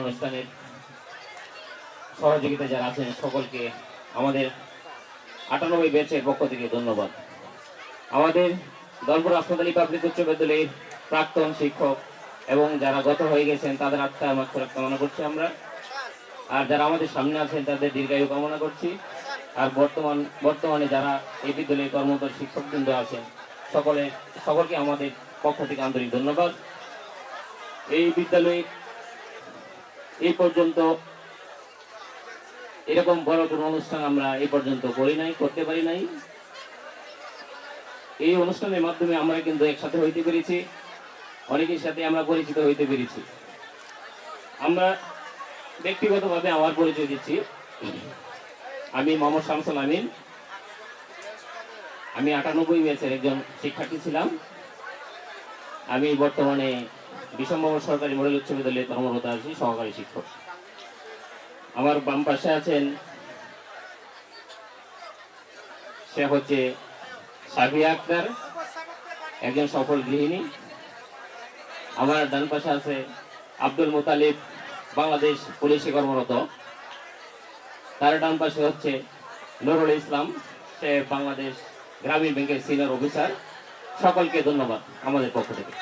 অনুষ্ঠানের সহযোগিতা যারা আছেন সকলকে আমাদের 98 ব্যাচের পক্ষ থেকে ধন্যবাদ। আমাদের দলপুর হাসপাতালি পাবলিক উচ্চ বিদ্যালয়ের প্রাক্তন শিক্ষক এবং যারা গত হয়ে গেছেন তাদের আত্মার মাগফিরাত কামনা করছি আমরা। আর যারা আমাদের সামনে আছেন তাদের দীর্ঘায়ু কামনা করছি। আর বর্তমানে যারা এই বিদ্যালয়ে কর্মরত শিক্ষকবৃন্দ আছেন সকলকে আমাদের পক্ষ থেকে আন্তরিক ধন্যবাদ। এই বিদ্যালয়ে এই পর্যন্ত এরকম বড় কোনো অনুষ্ঠান আমরা এই পর্যন্ত করতে পারি নাই। এই অনুষ্ঠানের মাধ্যমে আমরা কিন্তু একসাথে হইতে পেরেছি, অনেকের সাথে আমরা পরিচিত হইতে পেরেছি। আমরা ব্যক্তিগতভাবে আমার পরিচয় দিচ্ছি। আমি মোহাম্মদ শামসুল আমিন। আমি 98 ব্যাচের একজন শিক্ষার্থী ছিলাম। আমি বর্তমানে বিশ্বম্ভর সরকারি মডেল উচ্চ বিদ্যালয়ে কর্মরত আছি, সহকারী শিক্ষক। আমার বাম পাশে আছেন, সে হচ্ছে সাফিয়া আক্তার, একজন সফল গৃহিণী। আমার ডান পাশে আছে আব্দুল মুতালিব, বাংলাদেশ পুলিশে কর্মরত। তার ডান পাশে হচ্ছে নুরুল ইসলাম, সে বাংলাদেশ গ্রামীণ ব্যাংকের সিনিয়র অফিসার। সকলকে ধন্যবাদ আমাদের পক্ষ থেকে।